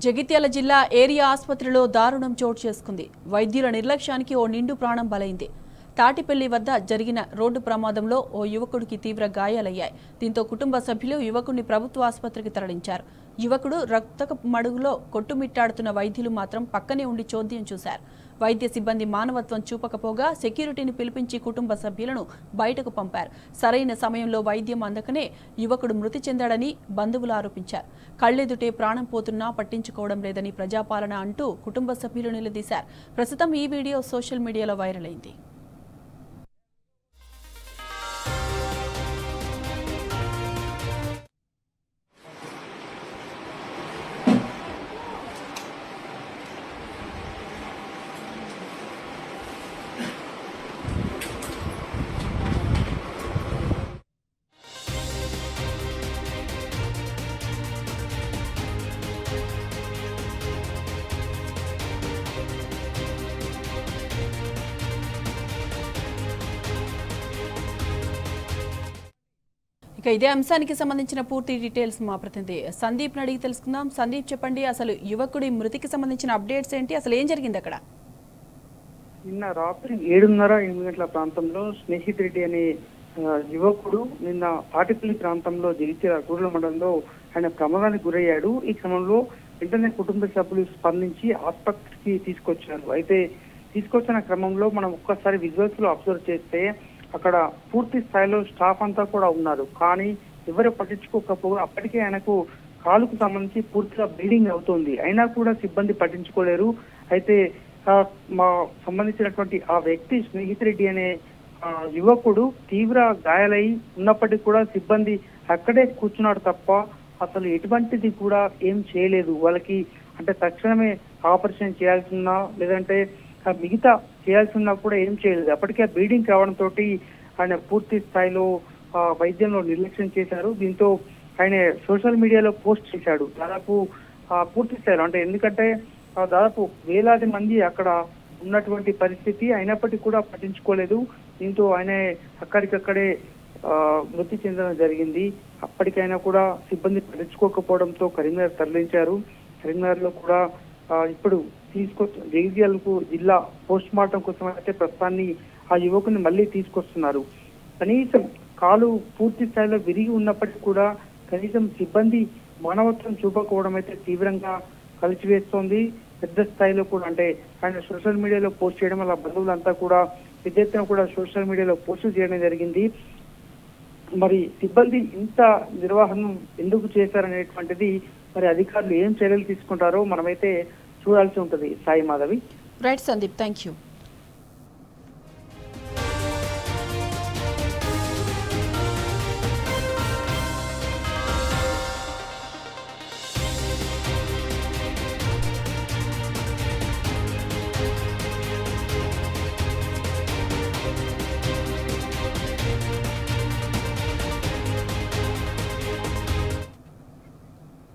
జగిత్యాల జిల్లా ఏరియా ఆసుపత్రిలో దారుణం చోటు చేసుకుంది. వైద్యుల నిర్లక్ష్యానికి ఓ నిండు ప్రాణం బలైంది. తాటిపల్లి వద్ద జరిగిన రోడ్డు ప్రమాదంలో ఓ యువకుడికి తీవ్ర గాయాలయ్యాయి. దీంతో కుటుంబ సభ్యులు యువకుడిని ప్రభుత్వ ఆసుపత్రికి తరలించారు. యువకుడు రక్తపు మడుగులో కొట్టుమిట్టాడుతున్న వైద్యులు మాత్రం పక్కనే ఉండి చోద్యం చూశారు. వైద్య సిబ్బంది మానవత్వం చూపకపోగా సెక్యూరిటీని పిలిపించి కుటుంబ సభ్యులను బయటకు పంపారు. సరైన సమయంలో వైద్యం అందకనే యువకుడు మృతి చెందాడని బంధువులు ఆరోపించారు. కళ్లెదుటే ప్రాణం పోతున్నా పట్టించుకోవడం లేదని ప్రజాపాలన అంటూ కుటుంబ సభ్యులు నిలదీశారు. ప్రస్తుతం ఈ వీడియో సోషల్ మీడియాలో వైరల్ అయింది. ఇదే అంశానికి సంబంధించిన పూర్తి డీటెయిల్స్ మా ప్రతినిధి సందీప్ అడిగి తెలుసుకుందాం. సందీప్, చెప్పండి, అసలు యువకుడి మృతికి సంబంధించిన అప్డేట్స్ ఏంటి? అసలు ఏం జరిగింది అక్కడ? నిన్న రాత్రి 7:30-8 గంటల ప్రాంతంలో స్నేహిత్ రెడ్డి అనే యువకుడు నిన్న తాటిపల్లి ప్రాంతంలో జగిత్యాల రూరల్ మండలంలో ఆయన ప్రమాదానికి గురయ్యాడు. ఈ క్రమంలో వెంటనే కుటుంబ సభ్యులు స్పందించి ఆసుపత్రికి తీసుకొచ్చారు. అయితే తీసుకొచ్చిన క్రమంలో మనం ఒక్కసారి విజువల్స్ లో అబ్జర్వ్ చేస్తే అక్కడ పూర్తి స్థాయిలో స్టాఫ్ అంతా కూడా ఉన్నారు. కానీ ఎవరు పట్టించుకోకపోగా అప్పటికే ఆయనకు కాలుకు సంబంధించి పూర్తిగా బ్లీడింగ్ అవుతుంది. అయినా కూడా సిబ్బంది పట్టించుకోలేరు. అయితే మా సంబంధించినటువంటి ఆ వ్యక్తి స్నేహిత్ రెడ్డి అనే యువకుడు తీవ్ర గాయాలై ఉన్నప్పటికీ కూడా సిబ్బంది అక్కడే కూర్చున్నాడు తప్ప అసలు ఎటువంటిది కూడా ఏం చేయలేదు. వాళ్ళకి అంటే తక్షణమే ఆపరేషన్ చేయాల్సిన లేదంటే మిగతా చేయాల్సిన కూడా ఏం చేయలేదు. అప్పటికే బ్లీడింగ్ కావడంతో ఆయన పూర్తి స్థాయిలో వైద్యంలో నిర్లక్ష్యం చేశారు. దీంతో ఆయన సోషల్ మీడియాలో పోస్ట్ చేశాడు. దాదాపు పూర్తి స్థాయిలో అంటే ఎందుకంటే దాదాపు వేలాది మంది అక్కడ ఉన్నటువంటి పరిస్థితి అయినప్పటికీ కూడా పట్టించుకోలేదు. దీంతో ఆయన అక్కడికక్కడే మృతి చెందడం జరిగింది. అప్పటికైనా కూడా సిబ్బంది పట్టించుకోకపోవడంతో కరీంనగర్ తరలించారు. కరీంనగర్ లో కూడా ఇప్పుడు జగిత్యాలకు జిల్లా పోస్ట్ మార్టం కోసం అయితే ప్రస్తుతాన్ని ఆ యువకుని మళ్ళీ తీసుకొస్తున్నారు. కనీసం కాలు పూర్తి స్థాయిలో విరిగి ఉన్నప్పటికీ కూడా కనీసం సిబ్బంది మానవత్వం చూపకపోవడం అయితే తీవ్రంగా కలిసివేస్తోంది. పెద్ద స్థాయిలో కూడా అంటే ఆయన సోషల్ మీడియాలో పోస్ట్ చేయడం వల్ల బంధువులంతా కూడా పెద్ద ఎత్తున కూడా సోషల్ మీడియాలో పోస్టులు చేయడం జరిగింది. మరి సిబ్బంది ఇంత నిర్వహణ ఎందుకు చేశారనేటువంటిది మరి అధికారులు ఏం చర్యలు తీసుకుంటారో మనమైతే చూడాల్సి ఉంటుంది. Sai Madhavi. Right Sandeep, thank you.